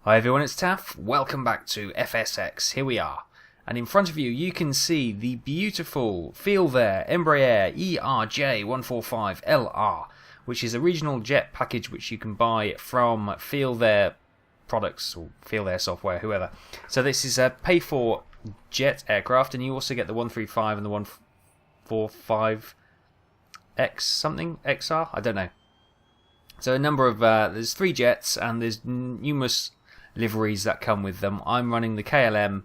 Hi everyone, it's Taff. Welcome back to FSX. Here we are. And in front of you, you can see the beautiful Feel There Embraer ERJ-145 LR, which is a regional jet package which you can buy from Feel There products or Feel There software, whoever. So this is a pay-for jet aircraft, and you also get the 135 and the 145X something XR. I don't know. So a number of there's 3 jets, and there's numerous liveries that come with them. I'm running the KLM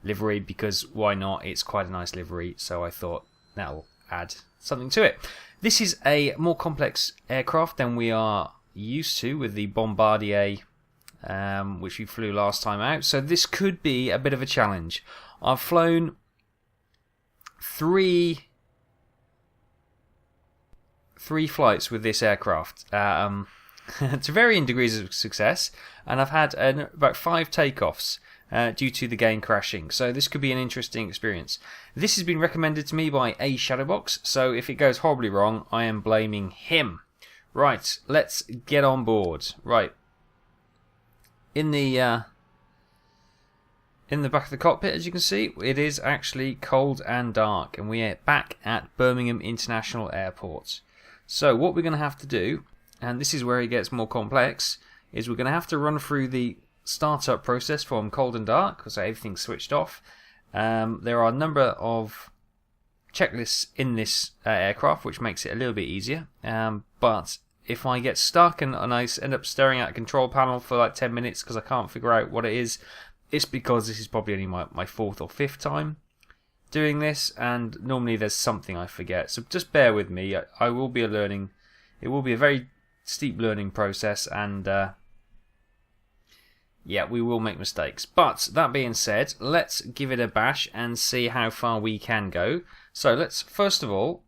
livery because why not? It's quite a nice livery, so I thought that'll add something to it. This is a more complex aircraft than we are used to with the Bombardier, which we flew last time out. So this could be a bit of a challenge. I've flown three flights with this aircraft. To varying degrees of success, and I've had about 5 takeoffs due to the game crashing, so this could be an interesting experience. This has been recommended to me by a Shadowbox, so if it goes horribly wrong, I am blaming him. Right, let's get on board. Right, in the back of the cockpit, as you can see, it is actually cold and dark, and we are back at Birmingham International Airport. So what we're going to have to do, and this is where it gets more complex, is we're going to have to run through the startup process from cold and dark, because everything's switched off. There are a number of checklists in this aircraft, which makes it a little bit easier. But if I get stuck and I end up staring at a control panel for like 10 minutes because I can't figure out what it is, it's because this is probably only my 4th or 5th time doing this, and normally there's something I forget. So just bear with me. I will be learning. It will be a very steep learning process, and yeah, we will make mistakes. But that being said, let's give it a bash and see how far we can go. So let's first of all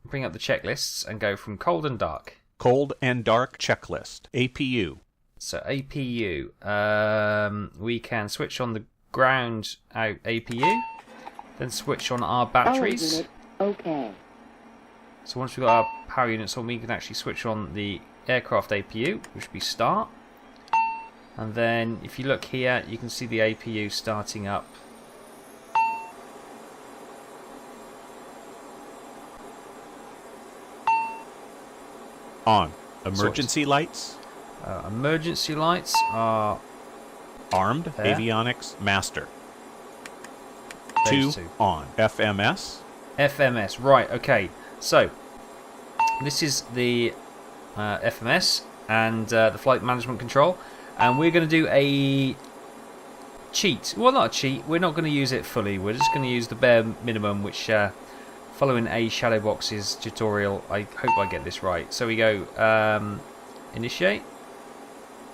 bring up the checklists and go from cold and dark. Cold and dark checklist. APU. So APU, we can switch on the ground out APU, then switch on our batteries. Okay. So once we've got our power units on, we can actually switch on the aircraft APU, which would be start. And then if you look here, you can see the APU starting up. On. Emergency lights. Emergency lights are armed. there. Avionics master. Those 2 two. on. FMS. FMS, right, okay. So, this is the FMS and the flight management control, and we're going to do a cheat. Well, not a cheat, we're not going to use it fully, we're just going to use the bare minimum, which following a Shadowbox's tutorial, I hope I get this right. So we go initiate,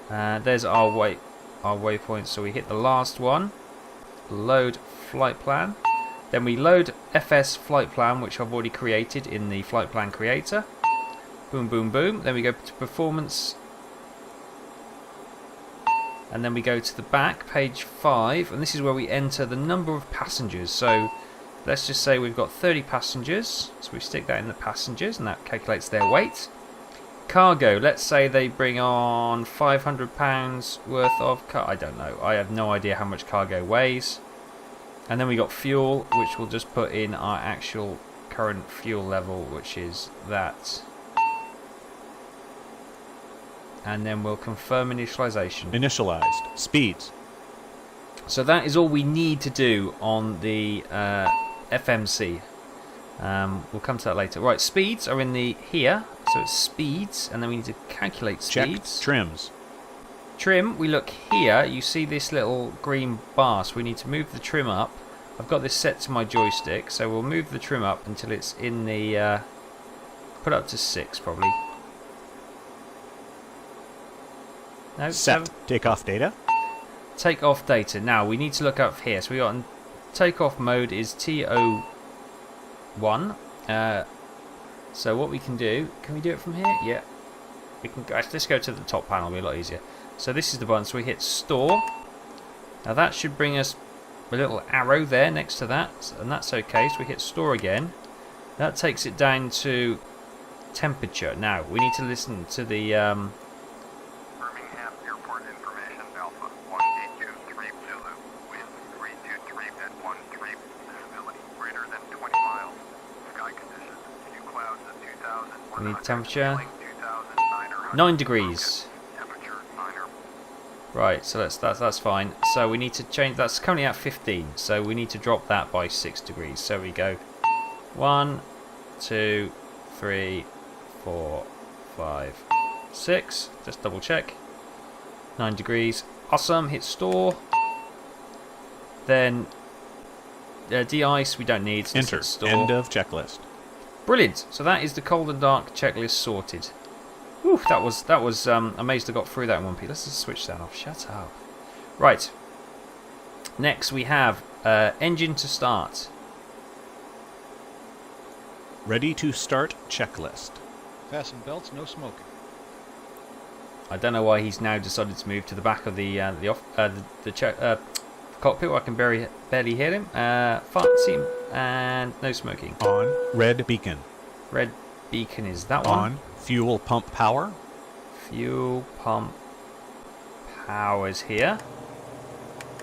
there's our waypoint, so we hit the last one, load flight plan. Then we load FS flight plan, which I've already created in the flight plan creator. Boom, boom, boom. Then we go to performance. And then we go to the back, page 5. And this is where we enter the number of passengers. So let's just say we've got 30 passengers. So we stick that in the passengers, and that calculates their weight. Cargo, let's say they bring on £500 worth of I don't know. I have no idea how much cargo weighs. And then we got fuel, which we'll just put in our actual current fuel level, which is that. And then we'll confirm initialization. Initialized. Speeds. So that is all we need to do on the FMC. We'll come to that later. Right, speeds are in the here. So it's speeds, and then we need to calculate speeds. Check trims. Trim, we look here, you see this little green bar, so we need to move the trim up. I've got this set to my joystick, so we'll move the trim up until it's in the, put it up to 6 probably. No, Set. 7. Takeoff data. Takeoff data. Now we need to look up here. So we got takeoff mode is TO1. So what we can do, can we do it from here? Yeah. We can go, let's go to the top panel, it'll be a lot easier. So this is the button, so we hit store. Now that should bring us a little arrow there next to that, and that's okay. So we hit store again. That takes it down to temperature. Now we need to listen to the Birmingham Airport information. We need temperature. 9 degrees. Right, so that's fine. So we need to change. That's currently at 15. So we need to drop that by 6 degrees. So we go 1, 2, 3, 4, 5, 6. Just double check. 9 degrees. Awesome. Hit store. Then de-ice we don't need. So Enter. End of checklist. Brilliant. So that is the cold and dark checklist sorted. Whew, that was amazed I got through that in one piece. Let's just switch that off. Shut up. Right. Next we have engine to start. Ready to start checklist. Fasten belts, no smoking. I don't know why he's now decided to move to the back of the cockpit where I can barely hear him. Seam and no smoking. On. Red beacon. Red beacon is that one. On. Fuel pump power. Fuel pump powers here.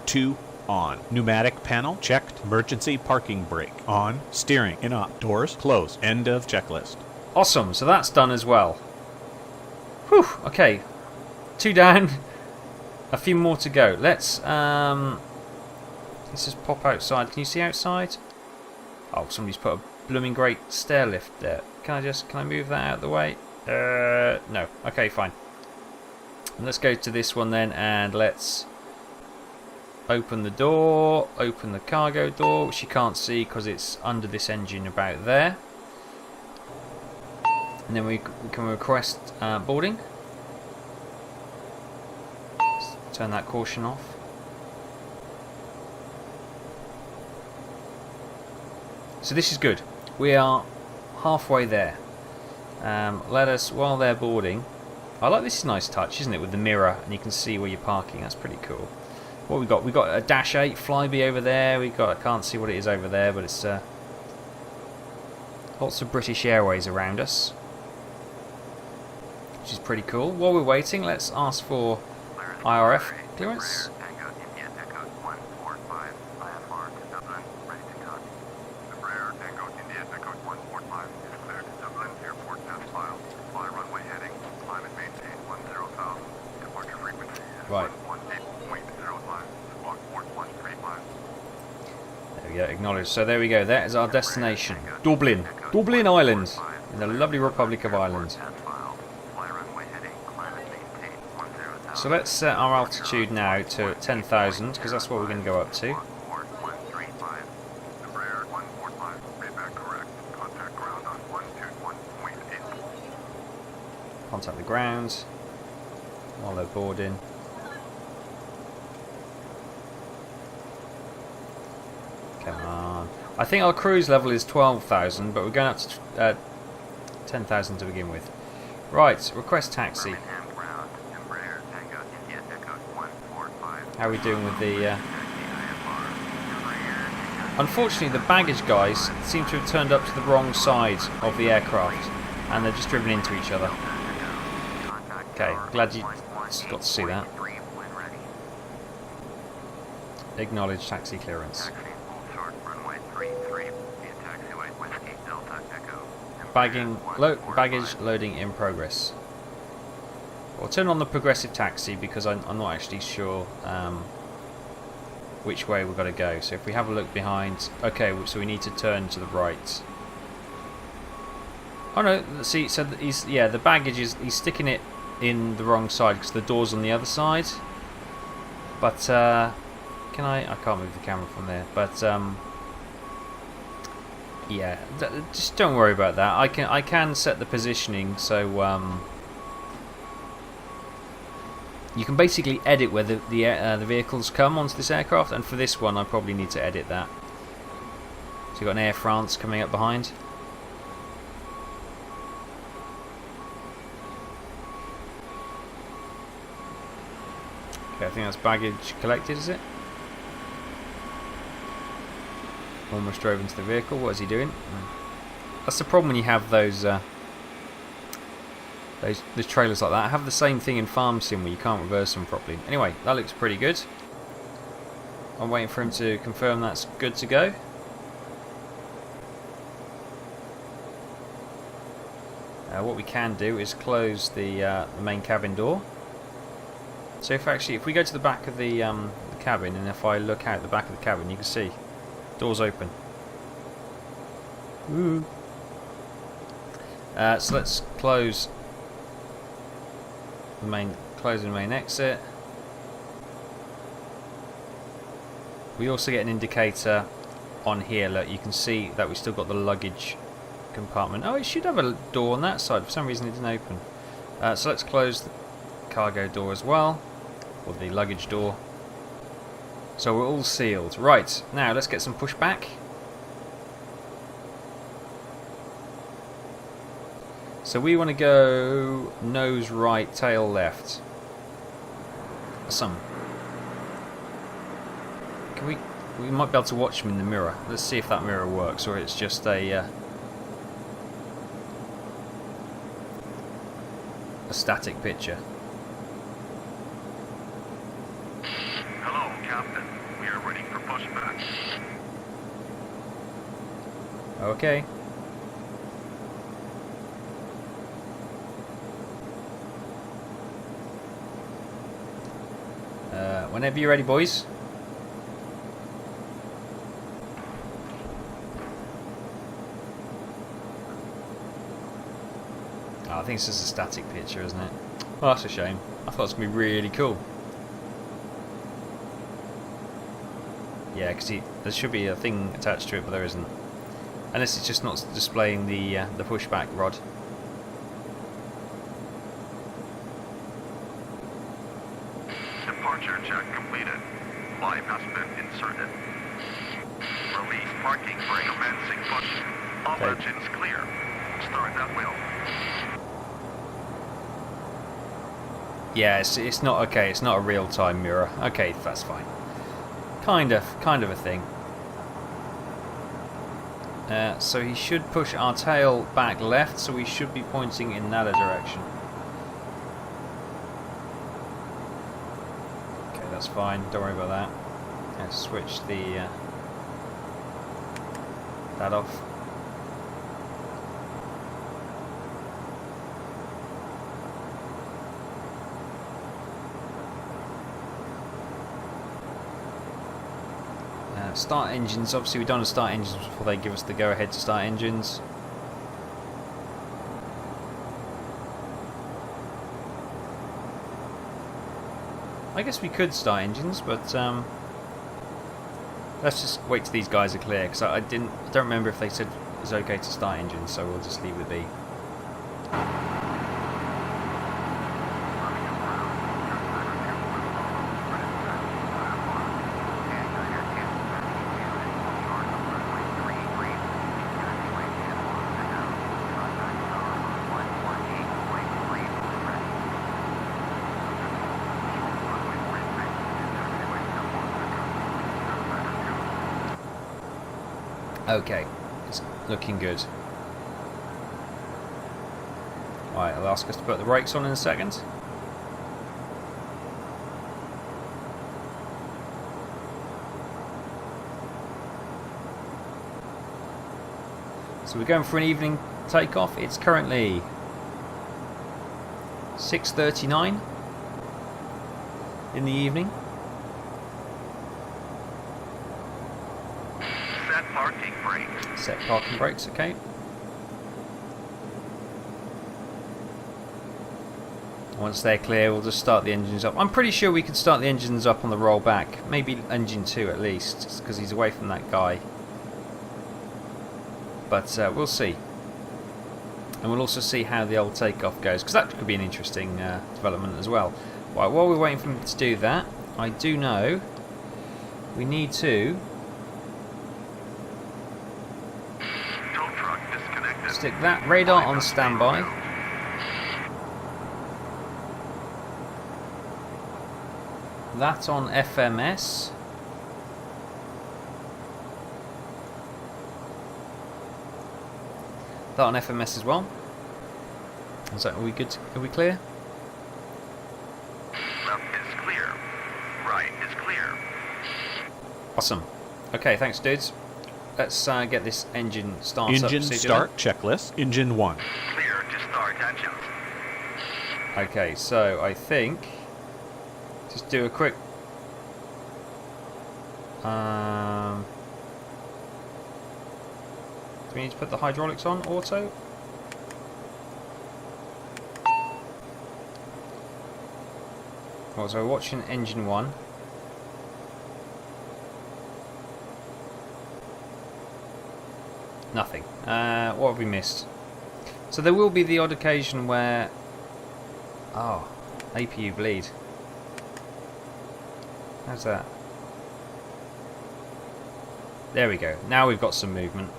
2. On. Pneumatic panel checked. Emergency parking brake. On. Steering in up. Doors closed. End of checklist. Awesome. So that's done as well. Whew. Okay. 2 down. A few more to go. Let's just pop outside. Can you see outside? Oh, somebody's put a blooming great stair lift there. Can I move that out of the way? No. Okay, fine. Let's go to this one then, and let's open the door, open the cargo door, which you can't see because it's under this engine about there. And then we can request boarding. Let's turn that caution off. So this is good. We are halfway there. Let us, while they're boarding, I like this nice touch, isn't it, with the mirror and you can see where you're parking. That's pretty cool. What we got? We got a Dash 8 Flyby over there. We got, I can't see what it is over there, but it's lots of British Airways around us, which is pretty cool. While we're waiting, let's ask for IRF clearance. Right. There we go, acknowledged. So there we go, that is our destination. Dublin. Dublin Island, in the lovely Republic of Ireland. So let's set our altitude now to 10,000, because that's what we're going to go up to. Contact the ground while they're boarding. Come on. I think our cruise level is 12,000, but we're going up to 10,000 to begin with. Right, request taxi. How are we doing with the... Unfortunately, the baggage guys seem to have turned up to the wrong side of the aircraft, and they're just driven into each other. Okay, glad you got to see that. Acknowledge taxi clearance. Baggage loading in progress. We'll turn on the progressive taxi because I'm not actually sure which way we've got to go. So if we have a look behind, okay, so we need to turn to the right. Oh no, see, so the baggage is, he's sticking it in the wrong side because the door's on the other side. But can I can't move the camera from there, but yeah, just don't worry about that. I can set the positioning so you can basically edit where the vehicles come onto this aircraft, and for this one I probably need to edit that. So you've got an Air France coming up behind. Okay, I think that's baggage collected, is it? Almost drove into the vehicle. What is he doing? That's the problem when you have those trailers like that. I have the same thing in Farm Sim where you can't reverse them properly. Anyway, that looks pretty good. I'm waiting for him to confirm that's good to go. what we can do is close the main cabin door. So if we go to the back of the cabin, and if I look out the back of the cabin, you can see doors open. Ooh. So let's close the main exit. We also get an indicator on here. Look, you can see that we still got the luggage compartment. Oh, it should have a door on that side. For some reason it didn't open. So let's close the cargo door as well, or the luggage door. So we're all sealed. Right, now let's get some pushback. So we want to go nose right, tail left. Awesome. We might be able to watch them in the mirror. Let's see if that mirror works, or it's just a static picture. Hello, Captain. We are ready for pushback. Okay. Whenever you're ready, boys. Oh, I think this is a static picture, isn't it? Oh, that's a shame. I thought it was going to be really cool. Yeah, because there should be a thing attached to it, but there isn't. Unless it's just not displaying the pushback rod. Departure check completed. Live has been inserted. Release parking brake. Commencing push. All engines clear. Start that wheel. Yeah, it's not okay. It's not a real-time mirror. Okay, that's fine. Kind of a thing. So he should push our tail back left, so we should be pointing in that direction. Okay, that's fine. Don't worry about that. Let's switch the that off. Start engines. Obviously we don't want to start engines before they give us the go ahead to start engines. I guess we could start engines, but let's just wait till these guys are clear, because I don't remember if they said it's okay to start engines, so we'll just leave it be. Okay, it's looking good. Alright, I'll ask us to put the brakes on in a second. So we're going for an evening takeoff. It's currently 6:39 in the evening. Parking brakes. Set parking brakes, okay. Once they're clear, we'll just start the engines up. I'm pretty sure we could start the engines up on the roll back. Maybe engine 2 at least, because he's away from that guy. But we'll see. And we'll also see how the old takeoff goes, because that could be an interesting development as well. Right, while we're waiting for him to do that, I do know we need to stick that radar on standby. That on FMS. That on FMS as well. Is that, are we good? Are we clear? Left is clear. Right is clear. Awesome. Okay, thanks, dudes. Let's get this engine start. Engine start checklist. Engine 1. Clear to start. start engines. Okay, so I think just do a quick do we need to put the hydraulics on auto? Well, so we're watching engine 1. Nothing. What have we missed? So there will be the odd occasion where... Oh, APU bleed. How's that? There we go. Now we've got some movement.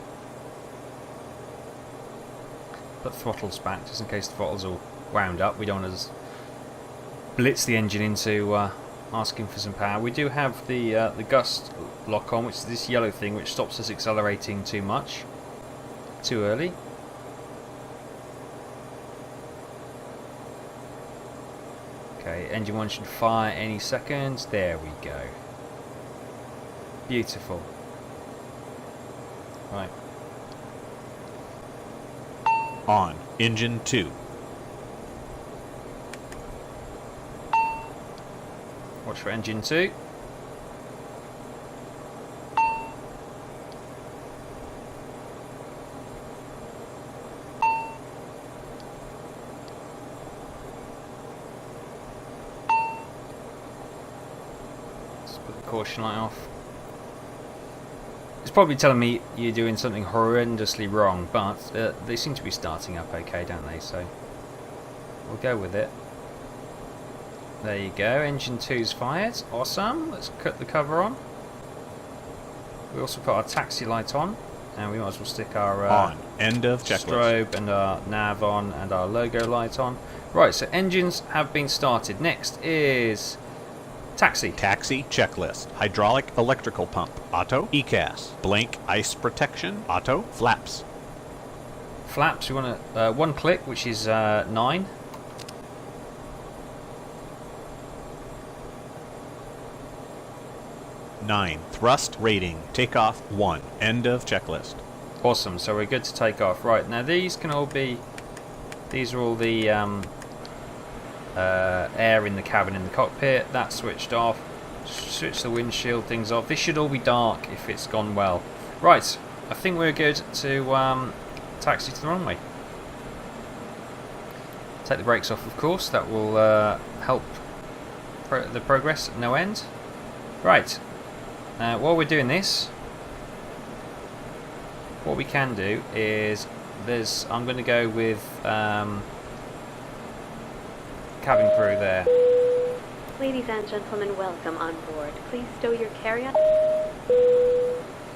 Put throttles back just in case the throttle's all wound up. We don't want to blitz the engine into asking for some power. We do have the gust lock on, which is this yellow thing which stops us accelerating too much, too early. Okay, engine 1 should fire any second. There we go. Beautiful. Right. On. Engine 2. Watch for engine 2. Let's put the caution light off. It's probably telling me you're doing something horrendously wrong, but they seem to be starting up okay, don't they? So we'll go with it. There you go, engine 2's fired. Awesome. Let's cut the cover on. We also put our taxi light on, and we might as well stick our on. End of checklist. strobe and our nav on and our logo light on. Right, so engines have been started. Next is taxi. Taxi checklist. Hydraulic electrical pump. Auto. ECAS. Blank ice protection. Auto. Flaps. Flaps, we want to one click, which is 9. Thrust rating. Takeoff 1. End of checklist. Awesome, so we're good to take off. Right, now these can all be... These are all the air in the cabin in the cockpit. That's switched off. Switch the windshield things off. This should all be dark if it's gone well. Right, I think we're good to taxi to the runway. Take the brakes off, of course. That will help the progress at no end. Right. While we're doing this, what we can do is I'm going to go with cabin crew there. Ladies and gentlemen, welcome on board. Please stow your carry-on.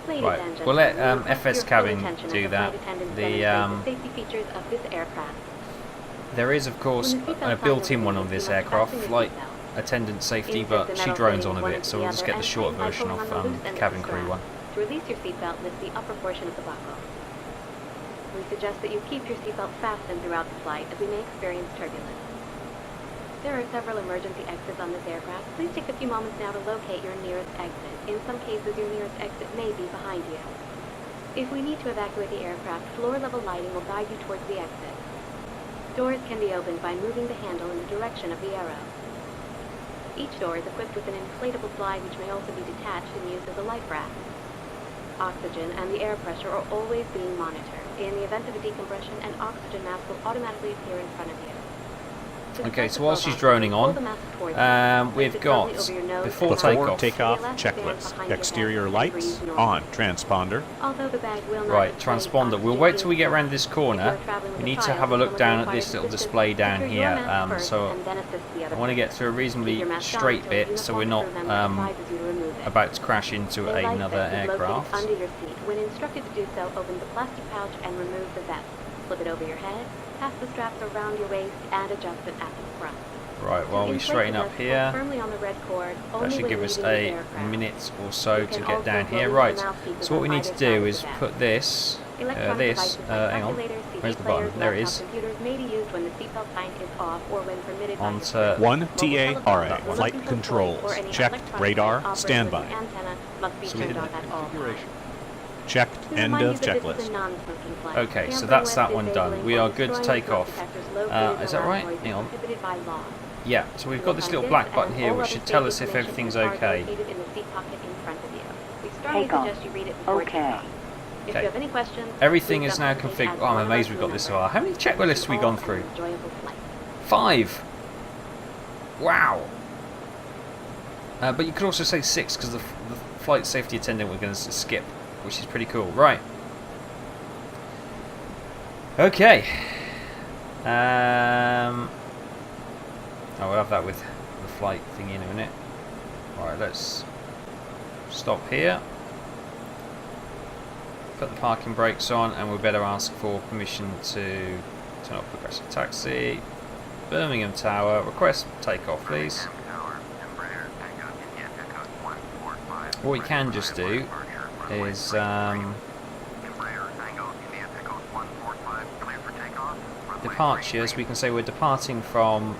Right, we'll let FS cabin do that. The safety features of this aircraft. There is, of course, a built-in one on this aircraft, flight attendant safety, but she drones on a bit, so we'll just get the short version of the cabin crew one. To release your seatbelt, lift the upper portion of the buckle. We suggest that you keep your seatbelt fastened throughout the flight, as we may experience turbulence. There are several emergency exits on this aircraft. Please take a few moments now to locate your nearest exit. In some cases, your nearest exit may be behind you. If we need to evacuate the aircraft, floor-level lighting will guide you towards the exit. Doors can be opened by moving the handle in the direction of the arrow. Each door is equipped with an inflatable slide which may also be detached and used as a life raft. Oxygen and the air pressure are always being monitored. In the event of a decompression, an oxygen mask will automatically appear in front of you. Okay, so while she's droning on, we've got, before takeoff checklist. Exterior lights on. Transponder. Right, transponder. We'll wait till we get around this corner. We need to have a look down at this little display down here. So I want to get through a reasonably straight bit so we're not about to crash into another aircraft. When instructed to do so, open the plastic pouch and remove the vest. Slip it over your head. Pass the straps around your waist and adjust it at the front. Right, while we straighten up here, that should give us a minute or so to get down here. Right, so what we need to do is put this, hang on, where's the button? There it is. Onto 1 TARA, flight controls, checked, radar, standby. So we Checked. To End remind of you that this is checklist. a non-smoking flight. Okay, so Tampering that's with, that one disabling, done. We or are good to destroying take smoke off. detectors located Is that around right? noise Hang on. prohibited by law. Yeah, so we've got this little black button here which should tell us if everything's okay. Located in the seat pocket in front of you. We strongly suggest you read it before takeoff. If Okay. you have any questions, Everything please is now don't hesitate to configured. ask Oh, I'm one of amazed our we've got team this members. far. How many checklists have we All gone an through? enjoyable flight. 5! Wow! But you could also say 6 because the flight safety attendant we're going to skip, which is pretty cool. Right. Okay. Oh, we'll have that with the flight thingy in a minute. Alright, let's stop here. Put the parking brakes on, and we better ask for permission to turn off progressive taxi. Birmingham Tower, request takeoff, please. What we can just do is departures. We can say we're departing from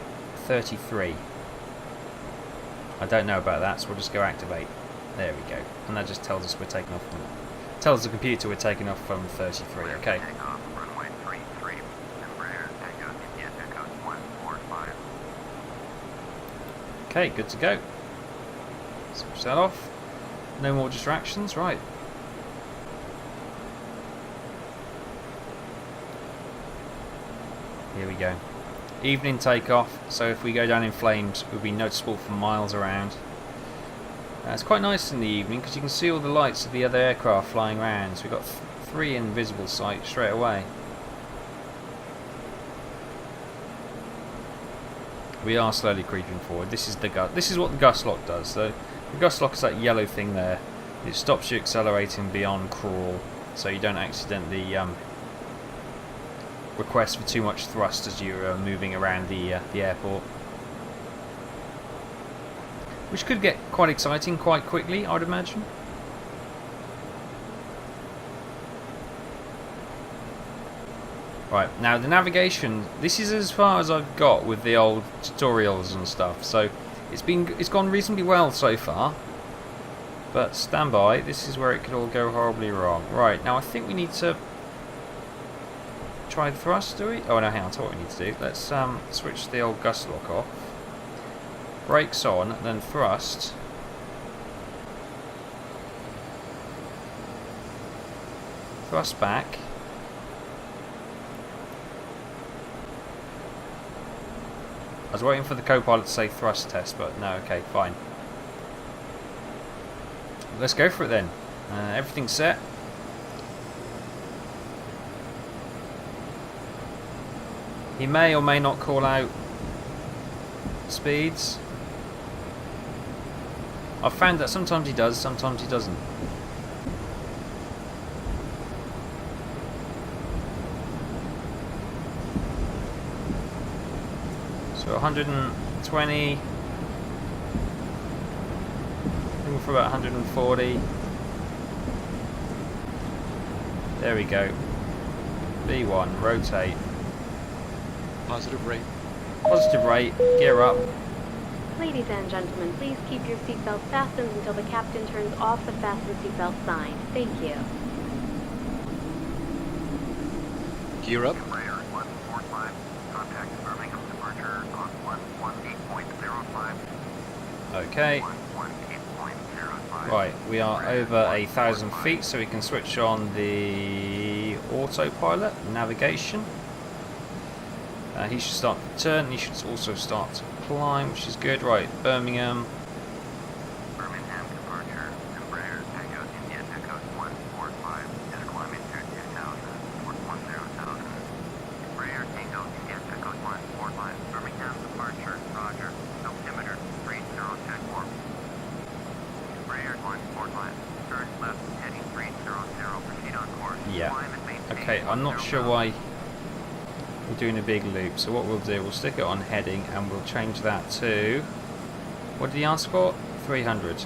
33. I don't know about that, so we'll just go activate. There we go, and that just tells us we're taking off from. Tells the computer we're taking off from 33. Okay. Okay, good to go. Switch that off. No more distractions. Right. Here we go. Evening takeoff, so if we go down in flames, it will be noticeable for miles around. It's quite nice in the evening because you can see all the lights of the other aircraft flying around. So we've got 3 in visible sight straight away. We are slowly creeping forward. This is what the gust lock does. So the gust lock is that yellow thing there. It stops you accelerating beyond crawl, so you don't accidentally request for too much thrust as you're moving around the airport. Which could get quite exciting quite quickly, I would imagine. Right, now the navigation, this is as far as I've got with the old tutorials and stuff, so it's gone reasonably well so far. But stand by, this is where it could all go horribly wrong. Right, now I think we need to try the thrust, do we? Oh no, hang on, that's what we need to do. Let's switch the old gust lock off. Brakes on, then thrust. Thrust back. I was waiting for the co-pilot to say thrust test, but no, okay, fine. Let's go for it then. Everything's set. He may or may not call out speeds. I've found that sometimes he does, sometimes he doesn't. So 120. Looking for about 140. There we go. B1, rotate. Positive rate. Positive rate, gear up. Ladies and gentlemen, please keep your seatbelts fastened until the captain turns off the fasten seatbelt sign. Thank you. Gear up. Embraer 145, contact Birmingham departure on 118.05. Okay. 118.05. Right, we are over 1,000 feet, so we can switch on the autopilot navigation. He should start to turn, he should also start to climb, which is good. Right, Birmingham. Birmingham departure, Embraer Tango India Echo 145, is climbing to 2,000, 10,000. Embraer Tango India Echo 145, Birmingham departure, roger, altimeter 30, check warp. Embraer 145, turn left, heading 300, proceed on course. Yeah. Climb and maintain Okay, I'm not sure why we're doing a big loop, so what we'll do, we'll stick it on heading and we'll change that to, what did he ask for? 300.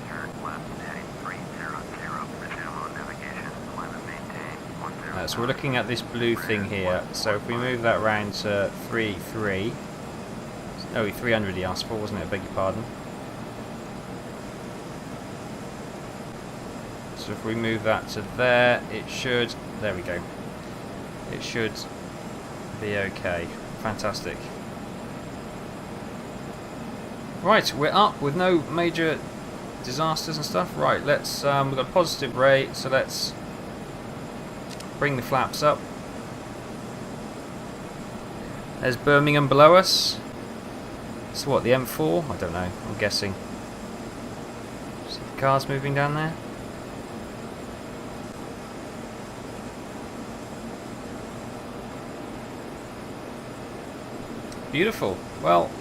Turn left, heading 300, resume on navigation, climb and maintain 10. So we're looking at this blue thing here, so if we move that round to 300 he asked for, wasn't it? I beg your pardon. So if we move that to there, it should... There we go. It should be okay. Fantastic. Right, we're up with no major disasters and stuff. Right, let's... we've got a positive rate, so let's bring the flaps up. There's Birmingham below us. So what, the M4? I don't know, I'm guessing. See the cars moving down there? Beautiful. Well,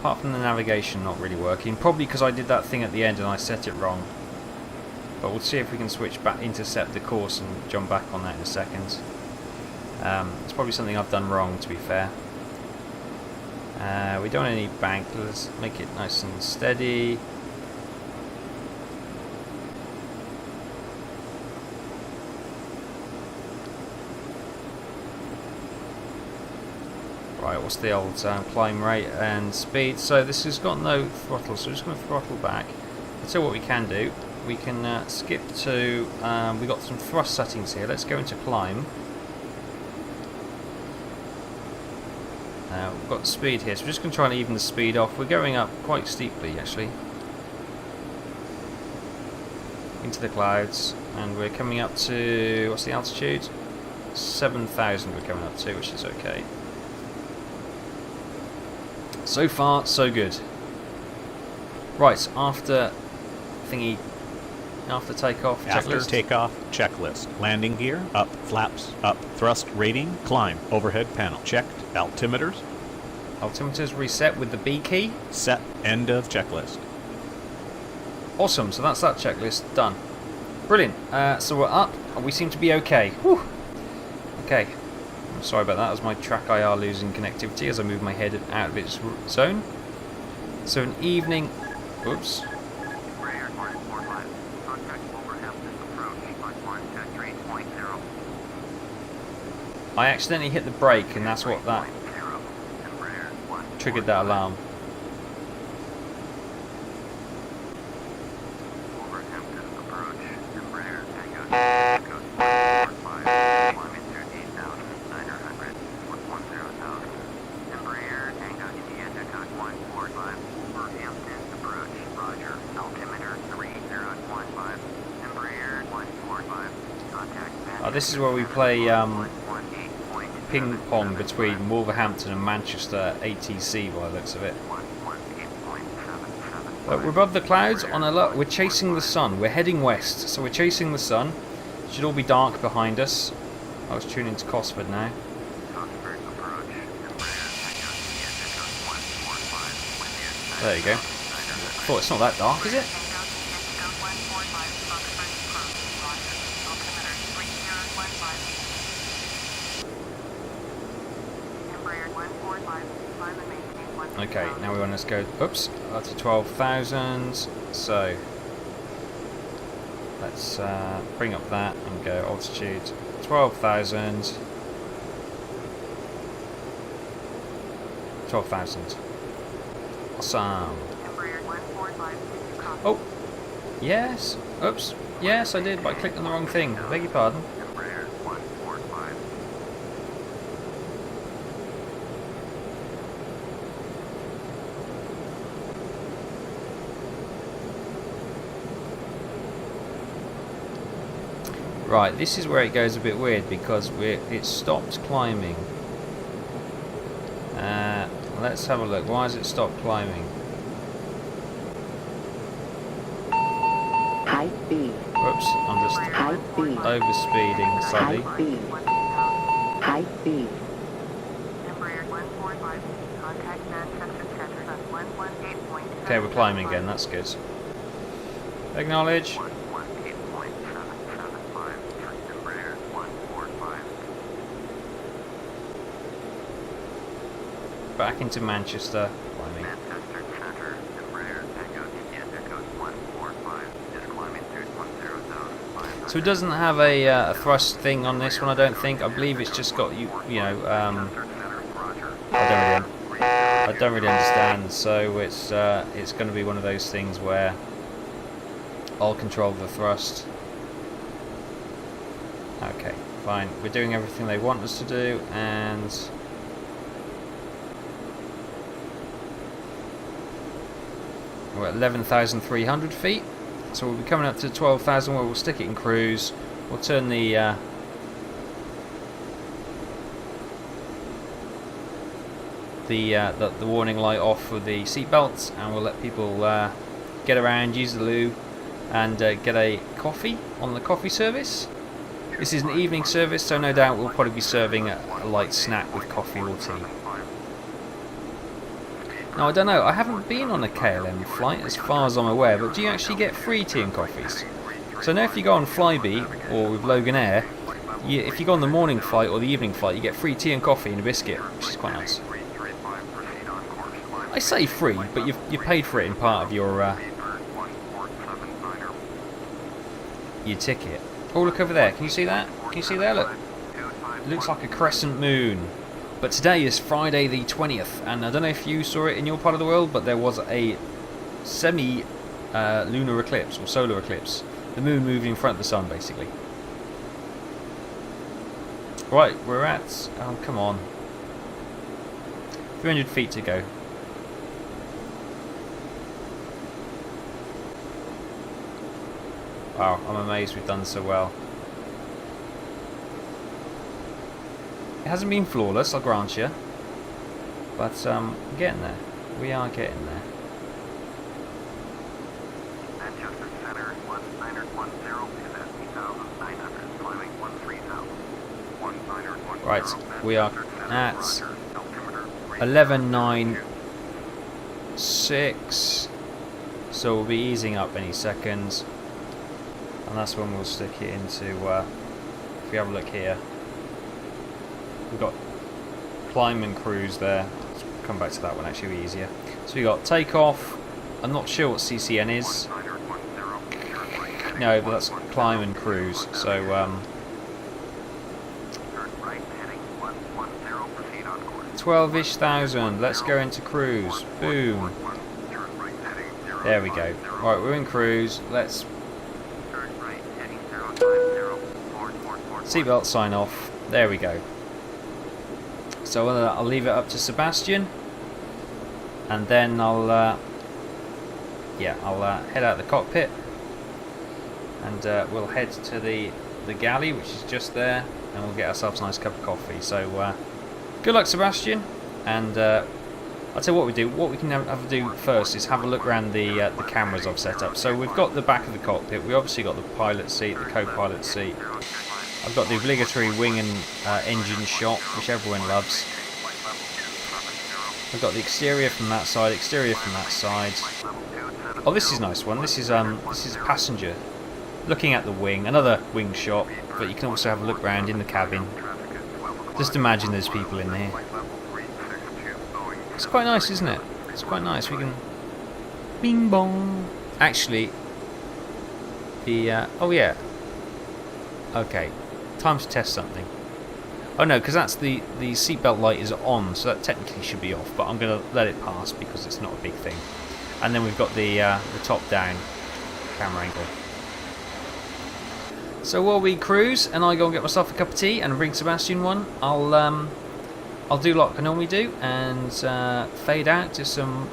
apart from the navigation not really working, probably because I did that thing at the end and I set it wrong. But we'll see if we can switch back, intercept the course and jump back on that in a second. It's probably something I've done wrong, to be fair. We don't want any bank, let's make it nice and steady. Right, what's the old climb rate and speed? So this has got no throttle, so we're just going to throttle back. So what we can do, we can skip to, we've got some thrust settings here. Let's go into climb. We've got speed here, so we're just going to try and even the speed off. We're going up quite steeply actually into the clouds, and we're coming up to, what's the altitude? 7,000 we're coming up to, which is okay. So far, so good. Right, after thingy, after takeoff, After checklist. takeoff, checklist. Landing gear, up. Flaps, up. Thrust rating, climb. Overhead panel, checked. Altimeters, Altimeters reset with the B key. set. End of checklist. Awesome, so that's that checklist done. Brilliant. So we're up, and we seem to be okay. Whew. Okay. I'm sorry about that, that was my track IR losing connectivity as I move my head out of its zone. So an evening... Oops. Embraer 145, contact Wolverhampton approach on 123.0. I accidentally hit the brake, and that's what that triggered that alarm. Wolverhampton approach, Embraer Tango, code 145, kilometer 8,900, 110,000. Embraer Tango, Indiana code 145, Wolverhampton approach, Roger, altimeter 3015, Embraer 145, contact. This is where we play ping pong between Wolverhampton and Manchester ATC by the looks of it. But we're above the clouds on alert. We're chasing the sun. We're heading west, so we're chasing the sun. It should all be dark behind us. I was tuning to Cosford now. There you go. Thought it's not that dark, is it? Okay, now we want to go, oops, up to 12,000, so let's bring up that and go altitude 12,000, 12,000, awesome. Oh, yes, oops, yes I did, but I clicked on the wrong thing, I beg your pardon. Right, this is where it goes a bit weird because it stopped climbing. Let's have a look. Why has it stopped climbing? High speed. Whoops, I'm just High speed. overspeeding slightly. High speed. High speed. Okay, we're climbing again. That's good. Acknowledge. Back into Manchester. Climbing. So it doesn't have a thrust thing on this one, I don't think. I believe it's just got I don't don't really understand, so it's going to be one of those things where I'll control the thrust. Okay, fine. We're doing everything they want us to do, and we're at 11,300 feet. So we'll be coming up to 12,000 where we'll stick it in cruise. We'll turn the warning light off for the seat belts, and we'll let people get around, use the loo, and get a coffee on the coffee service. This is an evening service, so no doubt we'll probably be serving a light snack with coffee or tea. Now I don't know, I haven't been on a KLM flight as far as I'm aware, but do you actually get free tea and coffees? So I know if you go on Flybe or with Logan Air, if you go on the morning flight or the evening flight, you get free tea and coffee and a biscuit, which is quite nice. I say free, but you paid for it in part of your ticket. Oh, look over there. Can you see that? Can you see there? Look. It looks like a crescent moon. But today is Friday the 20th, and I don't know if you saw it in your part of the world, but there was a semi-lunar eclipse, or solar eclipse. The moon moved in front of the sun, basically. Right, we're at... oh, come on. 300 feet to go. Wow, I'm amazed we've done so well. It hasn't been flawless, I'll grant you. But we're getting there. We are getting there. Manchester Center, 1910, Right, we are at 11.96. So we'll be easing up any seconds. And that's when we'll stick it into, if we have a look here, we've got climb and cruise there. Let's come back to that one, actually be easier. So we've got takeoff. I'm not sure what CCN is. No, but that's climb and cruise. So 12-ish thousand. Let's go into cruise. Boom. There we go. Right, we're in cruise. Let's seatbelt sign off. There we go. So I'll leave it up to Sebastian, and then I'll head out the cockpit, and we'll head to the galley, which is just there, and we'll get ourselves a nice cup of coffee. So good luck, Sebastian, and I'll tell you what we do. What we can have to do first is have a look around the cameras I've set up. So we've got the back of the cockpit. We obviously got the pilot seat, the co-pilot seat. I've got the obligatory wing and engine shot, which everyone loves. I've got the exterior from that side, exterior from that side. Oh, this is a nice one. This is a passenger looking at the wing, another wing shot. But you can also have a look around in the cabin. Just imagine there's people in here. It's quite nice, isn't it? It's quite nice. We can bing bong. Actually, the oh yeah. Okay. Time to test something. Oh no, because that's the seatbelt light is on, so that technically should be off, but I'm going to let it pass because it's not a big thing. And then we've got the top down camera angle. So while we cruise and I go and get myself a cup of tea and bring Sebastian one, I'll do like I normally do and fade out to some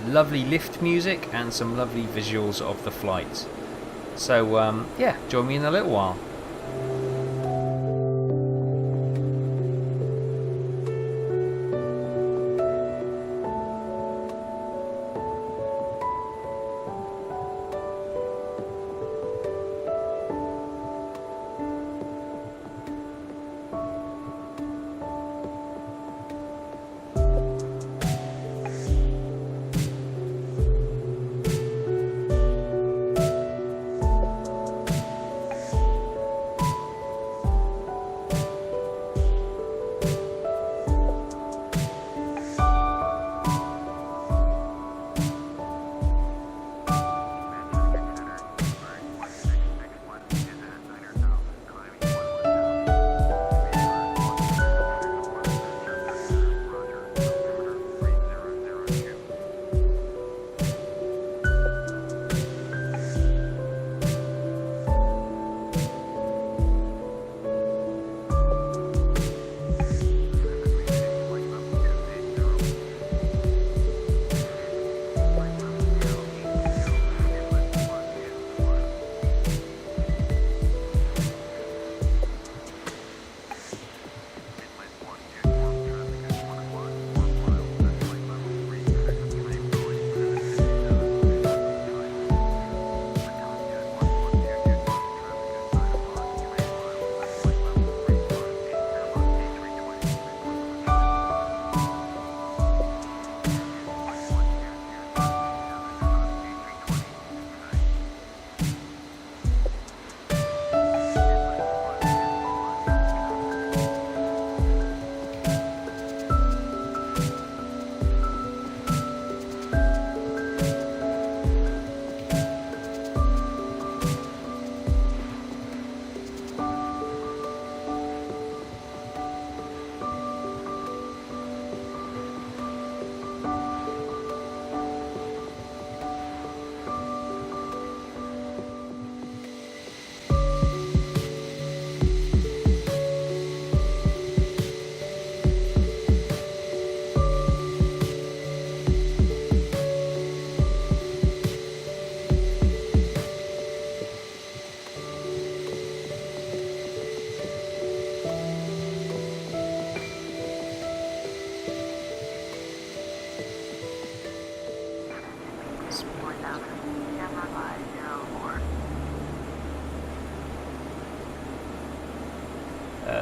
lovely lift music and some lovely visuals of the flight. So yeah, join me in a little while.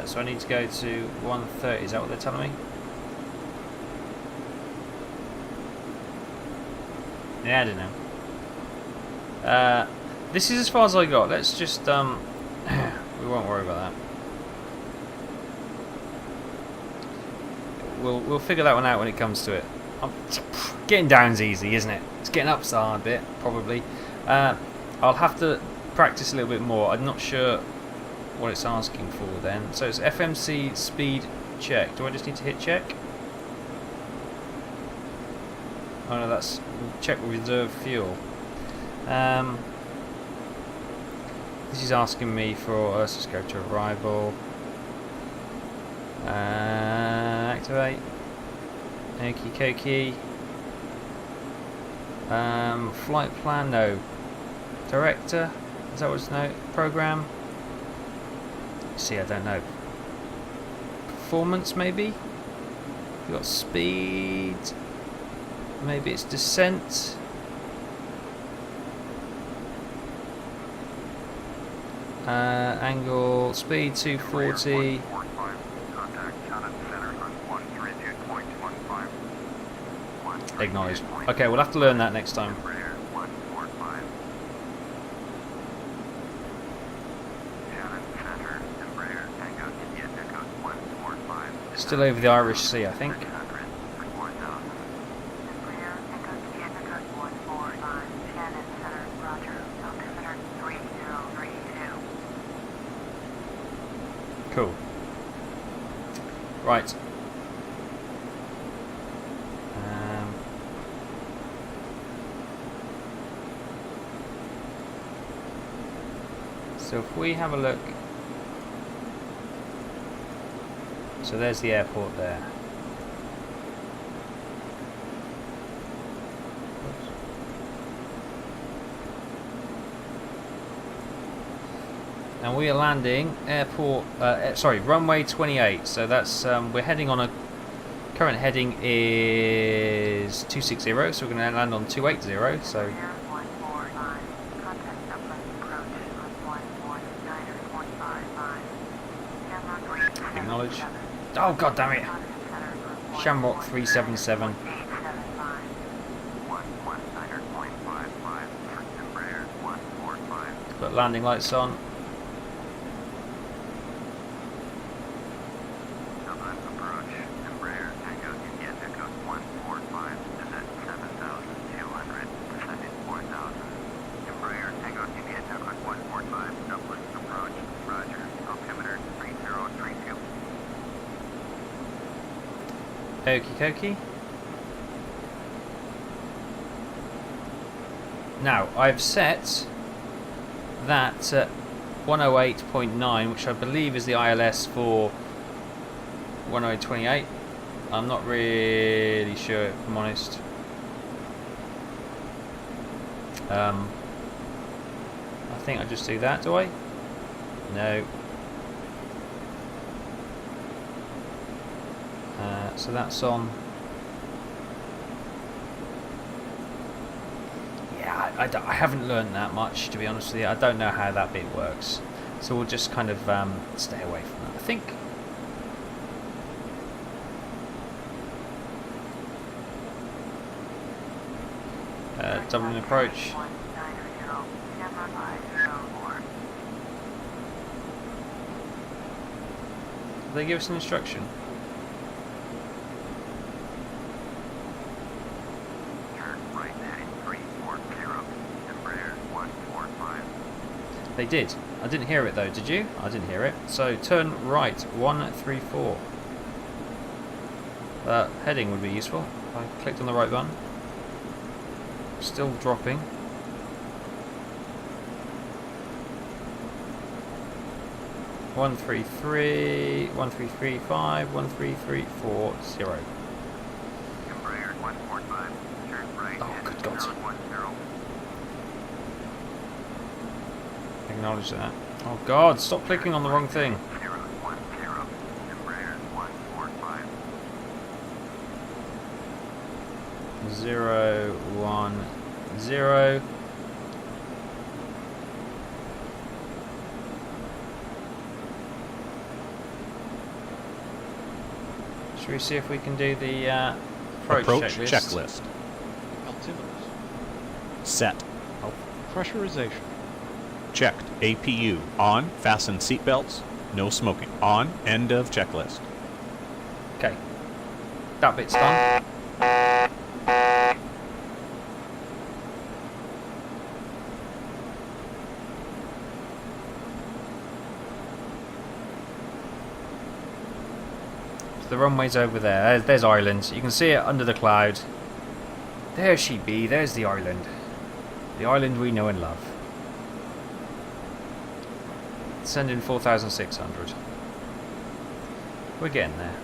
So I need to go to 130, is that what they're telling me? Yeah, I don't know. This is as far as I got. Let's just, we won't worry about that. We'll figure that one out when it comes to it. Getting down's easy, isn't it? It's getting up's the hard bit, probably. I'll have to practice a little bit more. I'm not sure what it's asking for then. So it's FMC speed check. Do I just need to hit check? Oh no, that's check reserve fuel. This is asking me for, let's just go to arrival. Activate. Okie dokie. Flight plan, no. Director, is that what's no? Program. See, I don't know. Performance, maybe? We've got speed. Maybe it's descent. Angle, speed 240. Acknowledged. Okay, we'll have to learn that next time. Still over the Irish Sea, I think. Cool. Right. So if we have a look, so there's the airport there. And we are landing airport, sorry, runway 28. So that's we're heading on a current heading is 260. So we're going to land on 280. So. Acknowledge. Oh god damn it! Shamrock 377. Put landing lights on. Dublin approach. Embraer Takeoff EZdok 145 is at 7,200. Descending 4,000. Embraer Takeoff EZdok 145 Dublin approach. Roger. Altimeter 3032. Okie dokie. Now, I've set that at 108.9, which I believe is the ILS for 1028. I'm not really sure, if I'm honest. I think I just do that, do I? No. So that's on. Yeah, I haven't learned that much, to be honest with you. I don't know how that bit works. So we'll just kind of stay away from that, I think. Dublin approach. Did they give us an instruction? They did. I didn't hear it though, did you? I didn't hear it. So turn right, 134. Heading would be useful. I clicked on the right button. Still dropping. One, 133, 1335, 13340. Embraer 145, turn right. Oh, good God. Acknowledge that. Oh God, stop clicking on the wrong thing. 010, Embraer 145. 010. 0. Should we see if we can do the approach checklist? Checklist. Altimeters. Set. Pressurization. Checked. APU. On. Fasten seatbelts. No smoking. On. End of checklist. Okay. That bit's done. So the runway's over there. There's Ireland. You can see it under the cloud. There she be. There's the island. The island we know and love. Send in 4,600. We're getting there.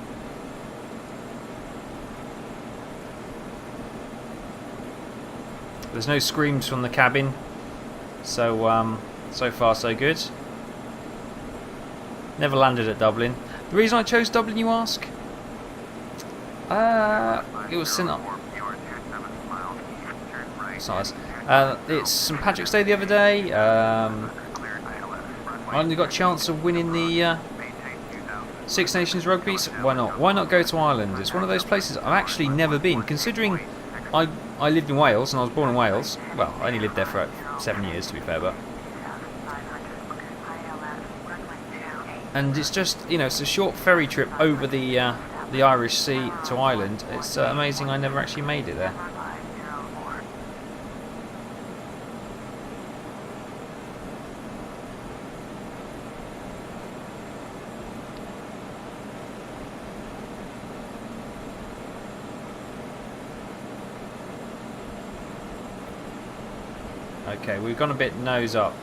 There's no screams from the cabin, so so far so good. Never landed at Dublin. The reason I chose Dublin, you ask? It was it's St Patrick's Day the other day. I only got a chance of winning the Six Nations Rugby. So why not? Why not go to Ireland? It's one of those places I've actually never been. Considering I lived in Wales and I was born in Wales. Well, I only lived there for 7 years to be fair, but. And it's just, you know, it's a short ferry trip over the Irish Sea to Ireland. It's amazing I never actually made it there. Okay, we've gone a bit nose up,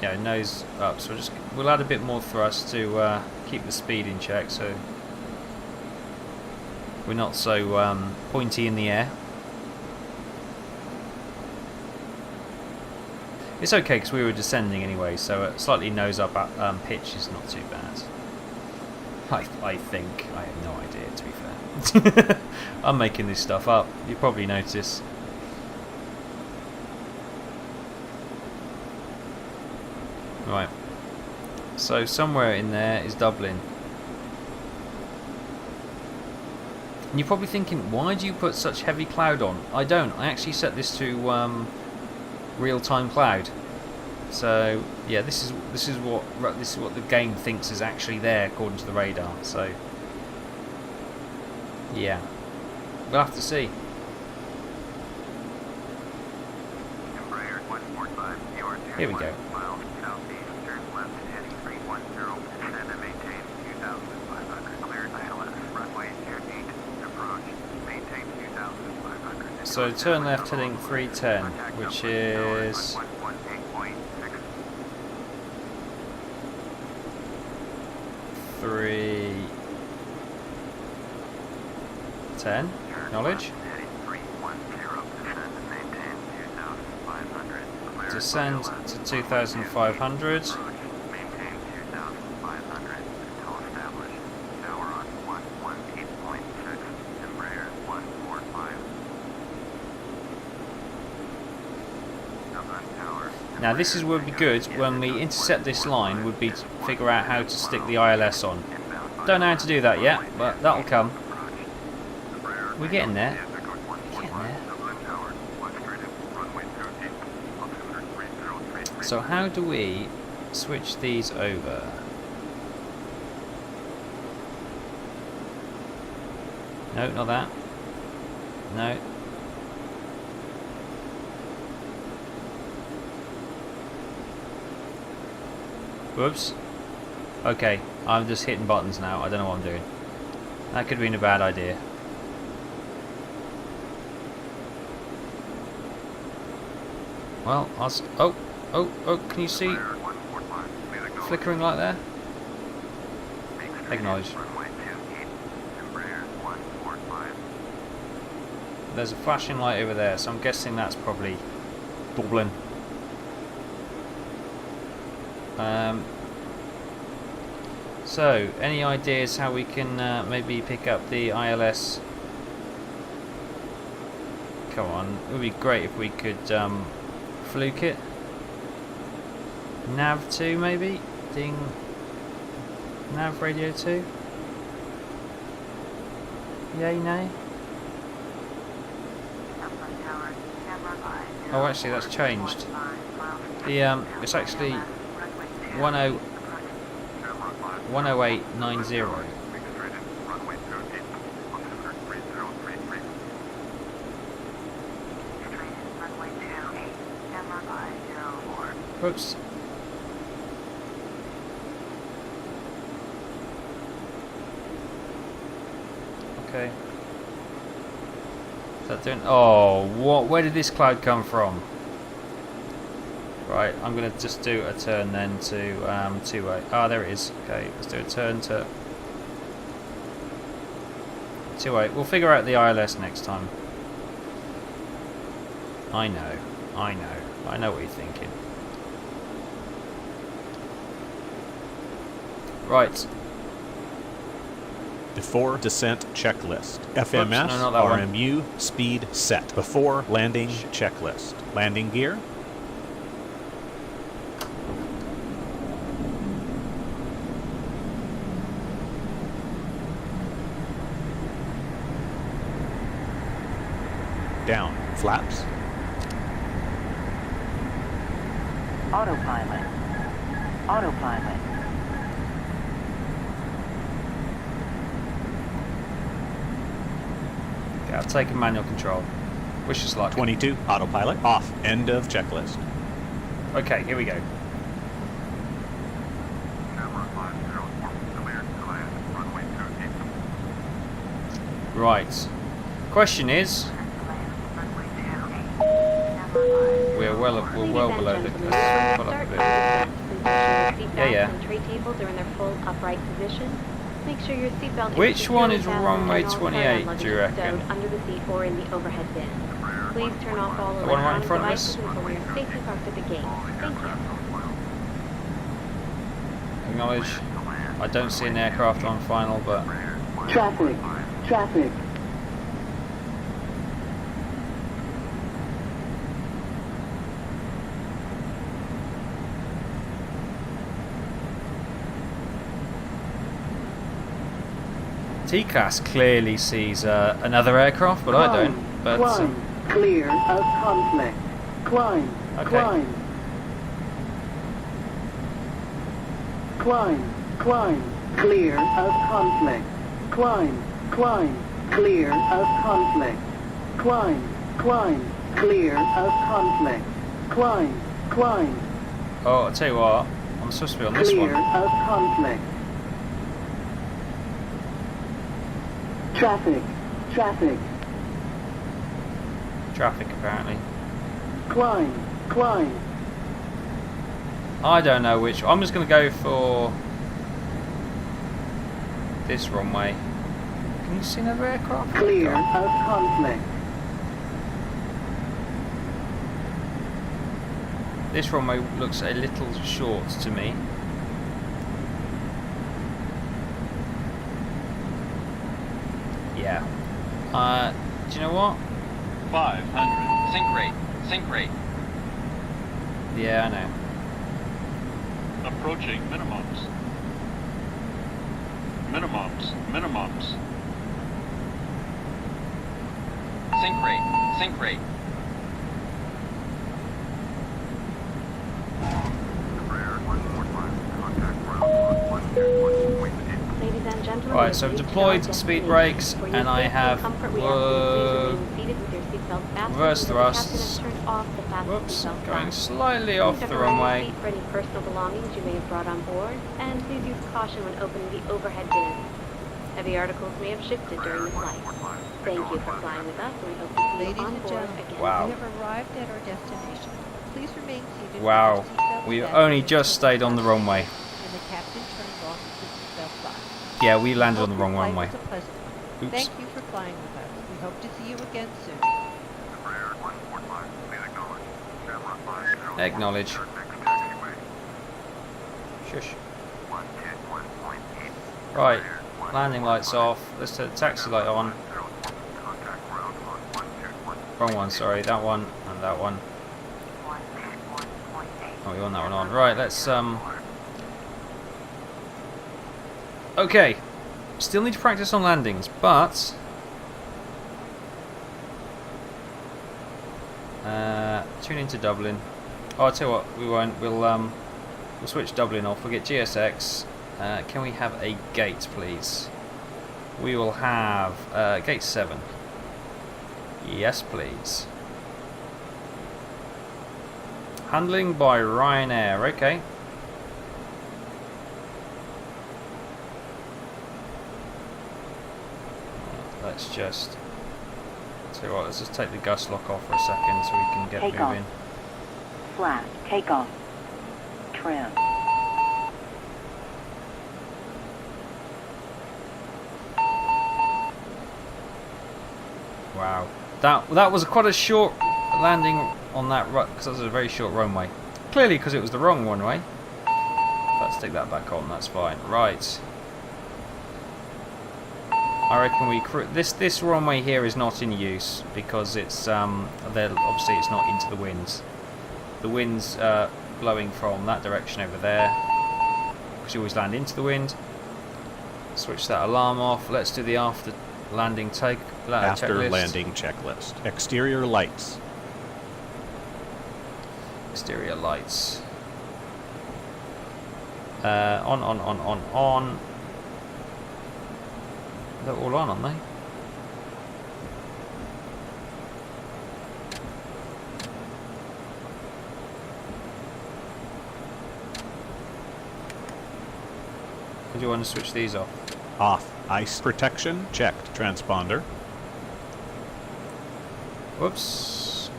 nose up. So we'll add a bit more thrust to keep the speed in check, so we're not so pointy in the air. It's okay because we were descending anyway, so a slightly nose up at pitch is not too bad. I think. I have no idea, to be fair. I'm making this stuff up. You probably notice. Right, so somewhere in there is Dublin. And you're probably thinking, why do you put such heavy cloud on? I don't. I actually set this to real-time cloud. So yeah, this is what the game thinks is actually there according to the radar. So yeah, we'll have to see. Here we go. So turn left heading 310, which is 310. Acknowledge. Descend to 2,500. Now this is would be good when we intercept this line, would be to figure out how to stick the ILS on. Don't know how to do that yet, but that'll come. We're getting there. So how do we switch these over? No, not that. No. Whoops. Okay, I'm just hitting buttons now. I don't know what I'm doing. That could have been a bad idea. Well, oh, can you see? Flickering like there? Acknowledge. There's a flashing light over there, so I'm guessing that's probably Dublin. So, any ideas how we can maybe pick up the ILS Come on, it would be great if we could fluke it. Nav 2 maybe? Ding. Nav radio 2? Yay, nay? Oh, actually that's changed. The it's actually 10890. Whoops. Okay. Is that doing? Oh, what? Where did this cloud come from? Right, I'm gonna just do a turn then to 28. Ah, there it is. Okay, let's do a turn to 28. We'll figure out the ILS next time. I know what you're thinking. Right. Before descent checklist. FMS, no, not that one. RMU, speed set. Before landing checklist. Landing gear. Down. Flaps. Autopilot. Autopilot. Okay, I've taken manual control. Wish us luck. 22. Autopilot. Off. End of checklist. Okay, here we go. Right. Question is, we're well below the. Let's pull up a bit. Yeah. And tray tables are in their full upright position. Make sure your seatbelt. Which one is runway 28? Do you reckon? Under the seat or in the overhead bin. Please turn off all The one right in electronic front of devices us? until we are safely parked at the gate. Thank you. Acknowledge. I don't see an aircraft on final, but Traffic. Traffic. T-Class clearly sees another aircraft, but I don't. But Climb. Clear of conflict. Climb. Okay. Climb. Climb. Climb. Clear of conflict. Climb. Climb. Clear of conflict. Climb. Climb. Clear of conflict. Climb. Climb. oh, I'll tell you what, I'm supposed to be on this Clear one. of conflict. Traffic. Traffic. Traffic apparently. Climb. Climb. I don't know which. I'm just going to go for this runway. Can you see another aircraft? Clear of conflict. This runway looks a little short to me. Yeah. Do you know what? 500. Sink rate. Sink rate. Yeah, I know. Approaching minimums. Minimums. Minimums. Sink rate. Sink rate. Ladies and gentlemen, Right, so I've deployed speed brakes and I have reverse thrusts. Whoops, going slightly off the runway. For any personal belongings you may have brought on board, and please use caution when opening the overhead bin. Heavy articles may have shifted during the flight. Thank you for flying with us, and we hope to see you Ladies on and board gentlemen, again. Wow. we have arrived at our destination. Please remain seated. Wow, with your seatbelt we've fastened only just stayed on the runway. And the captain turned off the seatbelt sign. Yeah, we landed on the Hope wrong your flight runway. was a pleasant one. Oops. Thank you for flying with us. We hope to see you again soon. Acknowledge. Shush. Right, landing lights off. Let's turn the taxi light on. Wrong one, sorry. That one and that one. Oh, we want that one on. Right, let's okay. Still need to practice on landings, but tune into Dublin. Oh, I'll tell you what, we won't. We'll switch Dublin off. We'll get GSX. Can we have a gate, please? We will have gate 7. Yes, please. Handling by Ryanair. Okay. Let's just tell you what. Let's just take the gust lock off for a second so we can get Takeoff. moving. Flat. Takeoff. Trim. Wow, that was quite a short landing on that because that was a very short runway. Clearly, because it was the wrong runway. Let's take that back on. That's fine. Right. I reckon this runway here is not in use because it's obviously it's not into the winds. The wind's blowing from that direction over there because you always land into the wind. Switch that alarm off. Let's do the after landing After checklist. landing checklist. Exterior lights. Exterior lights. On. They're all on, aren't they? Or do you want to switch these off? Off. Ice protection checked. Transponder. Whoops.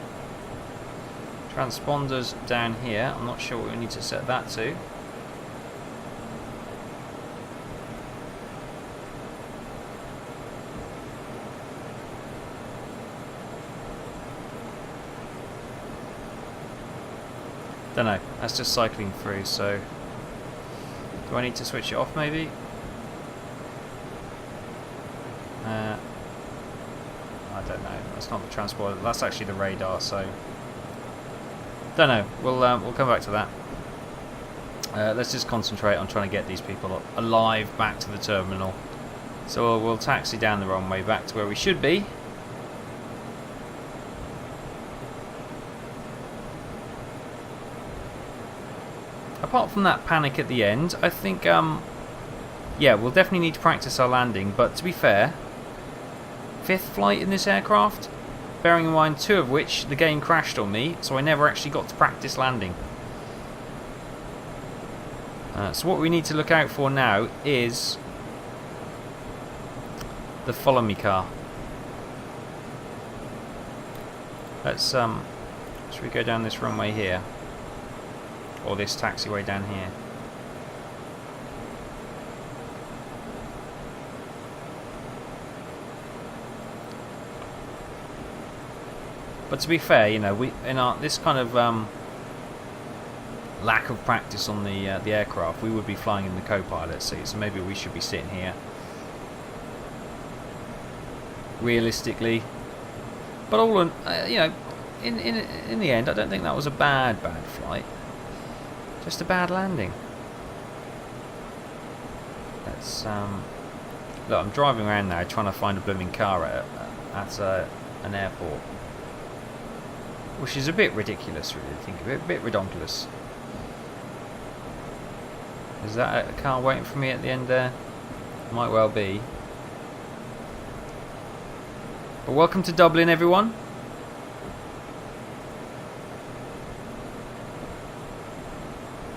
Transponders down here. I'm not sure what we need to set that to. Don't know. That's just cycling through. So, do I need to switch it off? Maybe. I don't know. That's not the transponder. That's actually the radar. So, don't know. We'll come back to that. Let's just concentrate on trying to get these people alive back to the terminal. So we'll taxi down the runway back to where we should be. Apart from that panic at the end, I think, yeah, we'll definitely need to practice our landing. But to be fair, 5th flight in this aircraft, bearing in mind 2 of which the game crashed on me, so I never actually got to practice landing. So what we need to look out for now is the follow me car. Should we go down this runway here? Or this taxiway down here? But to be fair, you know, this kind of lack of practice on the aircraft, we would be flying in the co-pilot seat, so maybe we should be sitting here. Realistically, but all in, you know, in the end, I don't think that was a bad flight. Just a bad landing. Let's look. I'm driving around now, trying to find a blooming car at an airport, which is a bit ridiculous, really. I think a bit redonkulous. Is that a car waiting for me at the end there? Might well be. But welcome to Dublin, everyone.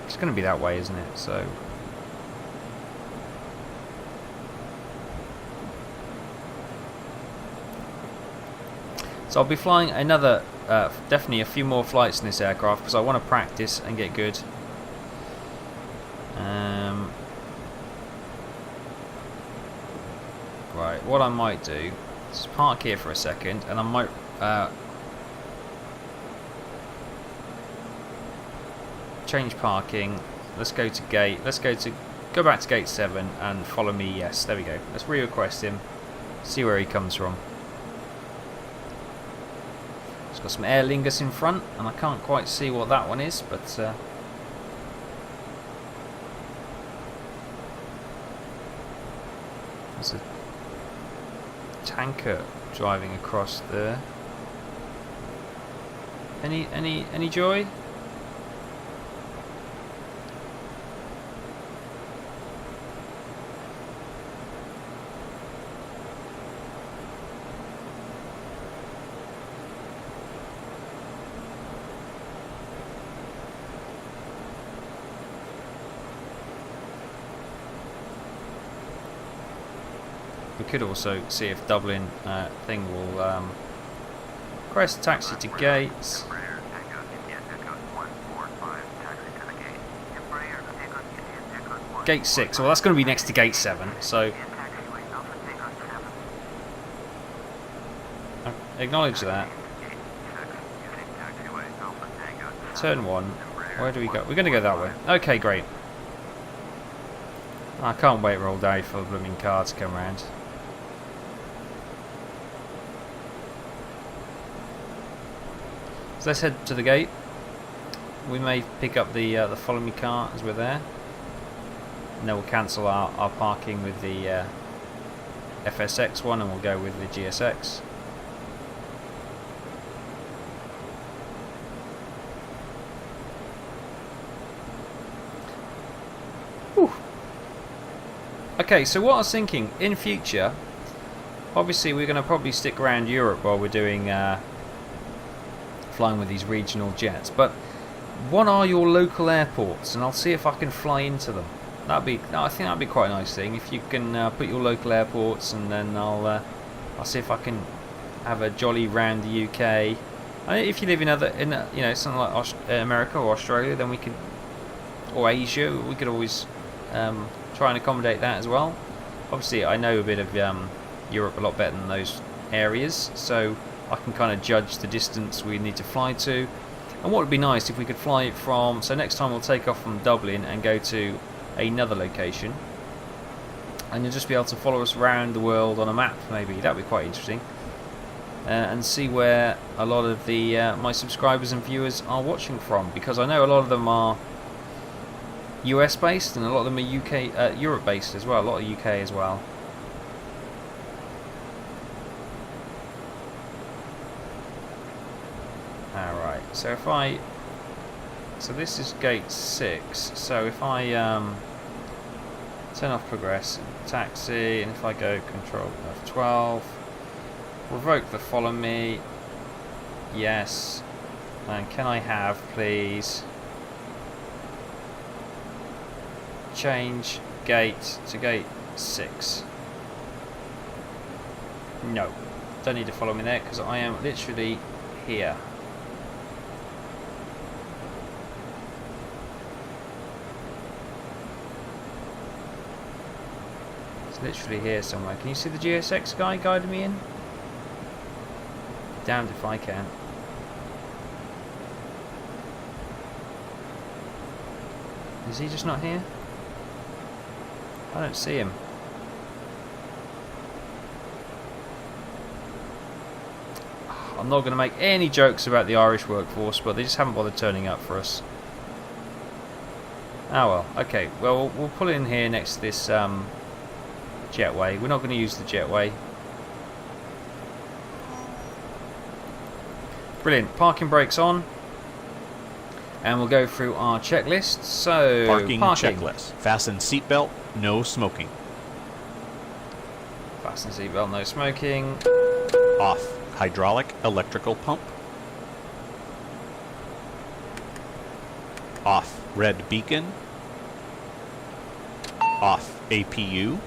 It's going to be that way, isn't it? So I'll be flying another, definitely a few more flights in this aircraft because I want to practice and get good. Right, what I might do is park here for a second, and I might change parking. Let's go to gate. Go back to gate 7 and follow me. Yes, there we go. Let's re-request him. See where he comes from. It's got some Aer Lingus in front, and I can't quite see what that one is, but there's a tanker driving across there. Any joy? We could also see if Dublin thing will request taxi to gates. Embraer, Tango, India, Echo 145, taxi to the gate. Embraer, Tango, India, Echo 145. Gate 6. Well, that's going to be next to gate 7, so Taxiway Alpha Tango 7. acknowledge that. Gate 6, using taxiway Alpha Tango 7. Turn 1. Where do we go? We're going to go that way. Okay, great. I can't wait all day for the blooming car to come around. So let's head to the gate. We may pick up the follow me car as we're there, and then we'll cancel our parking with the FSX one, and we'll go with the GSX. Whew. Okay, so what I was thinking in future, obviously we're going to probably stick around Europe while we're doing flying with these regional jets, but what are your local airports, and I'll see if I can fly into them. I think that'd be quite a nice thing if you can put your local airports, and then I'll see if I can have a jolly round the UK. And if you live in something like America or Australia, then we could, or Asia, we could always try and accommodate that as well. Obviously, I know a bit of Europe a lot better than those areas, so I can kind of judge the distance we need to fly to. And what would be nice if we could fly from, so next time we'll take off from Dublin and go to another location, and you'll just be able to follow us around the world on a map. Maybe that would be quite interesting, and see where a lot of the my subscribers and viewers are watching from, because I know a lot of them are US based and a lot of them are UK Europe based as well, a lot of UK as well. Alright, so if I, so this is gate 6, so if I turn off progress, taxi, and if I go control F12, revoke the follow me, yes, and can I have please change gate to gate 6? No, don't need to follow me there because I am literally here. Literally here somewhere. Can you see the GSX guy guiding me in? Damned if I can. Is he just not here? I don't see him. I'm not going to make any jokes about the Irish workforce, but they just haven't bothered turning up for us. Ah well, okay. Well, we'll pull in here next to this jetway. We're not going to use the jetway. Brilliant. Parking brakes on, and we'll go through our checklist. So Parking checklist. Fasten seatbelt, no smoking. Fasten seatbelt, no smoking. Off hydraulic electrical pump. Off red beacon. Off APU.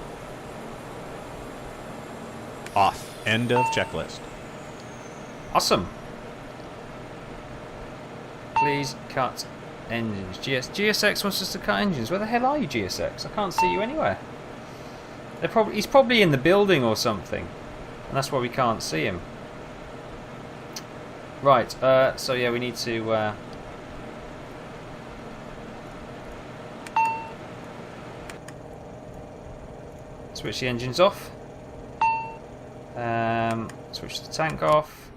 Off. End of checklist. Awesome. Please cut engines. GSX wants us to cut engines. Where the hell are you, GSX? I can't see you anywhere. He's probably in the building or something, and that's why we can't see him. Right. So yeah, we need to. Switch the engines off. Switch the tank off.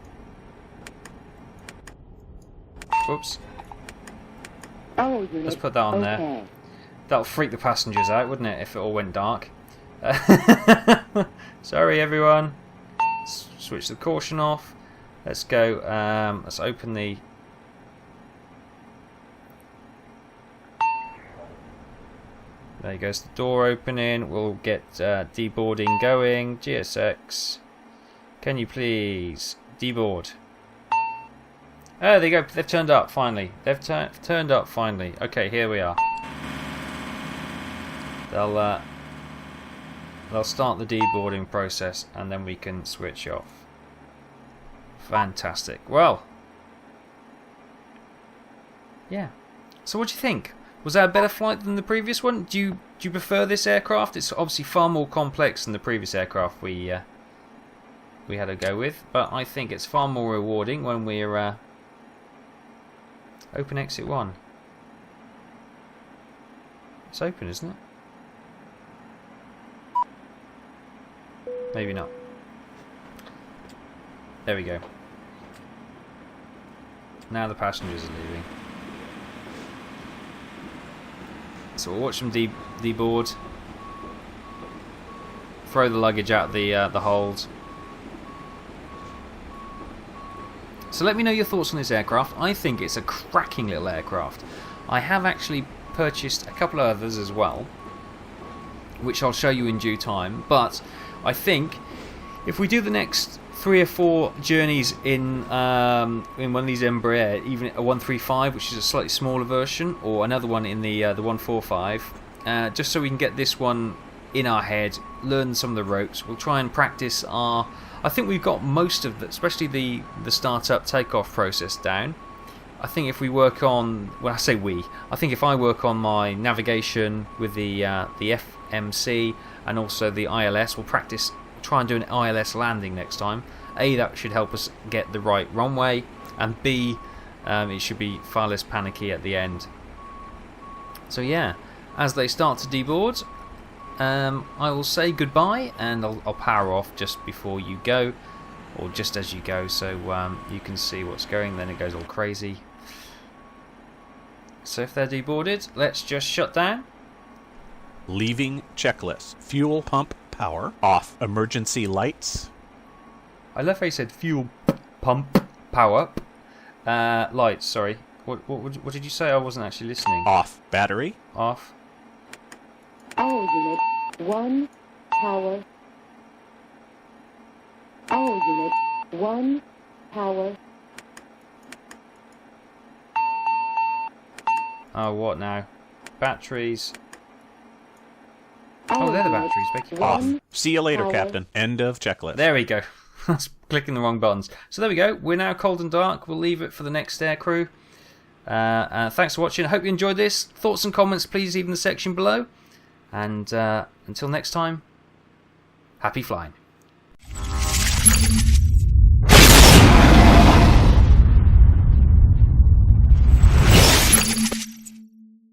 Whoops. All units. Let's put that on there. Okay. That'll freak the passengers out, wouldn't it, if it all went dark? Sorry, everyone. Switch the caution off. Let's go. Let's open the. There goes the door opening. We'll get deboarding going. GSX, can you please deboard? Oh, there you go. They've turned up finally. They've turned up finally. Okay, here we are. They'll start the deboarding process, and then we can switch off. Fantastic. Well, yeah. So, what do you think? Was that a better flight than the previous one? Do you prefer this aircraft? It's obviously far more complex than the previous aircraft we had to go with, but I think it's far more rewarding when we're open exit 1. It's open, isn't it? Maybe not. There we go. Now the passengers are leaving. So we'll watch them deboard. Throw the luggage out the hold. So let me know your thoughts on this aircraft. I think it's a cracking little aircraft. I have actually purchased a couple of others as well, which I'll show you in due time. But I think if we do the next 3 or 4 journeys in one of these Embraer, even a 135, which is a slightly smaller version, or another one in the 145, just so we can get this one in our head, learn some of the ropes. We'll try and practice our. I think we've got most of the, especially the startup takeoff process down. I think if we work on, when I say we, I think if I work on my navigation with the FMC and also the ILS, we'll practice. Try and do an ILS landing next time. A, that should help us get the right runway, and B, it should be far less panicky at the end. So yeah, as they start to deboard, I will say goodbye, and I'll power off just before you go, or just as you go, so you can see what's going. Then it goes all crazy. So if they're deboarded, let's just shut down. Leaving checklist. Fuel pump power off. Emergency lights. I love how you said fuel pump power. Lights, sorry. What did you say? I wasn't actually listening. Off. Battery. Off. All units. 1 power. All units. 1 power. Oh, what now? Batteries. All Oh, they're the units. batteries. Beg your Off. pardon. See you later, Power. Captain. End of checklist. There we go. I was clicking the wrong buttons. So there we go. We're now cold and dark. We'll leave it for the next aircrew. Thanks for watching. I hope you enjoyed this. Thoughts and comments, please leave in the section below. And until next time, happy flying.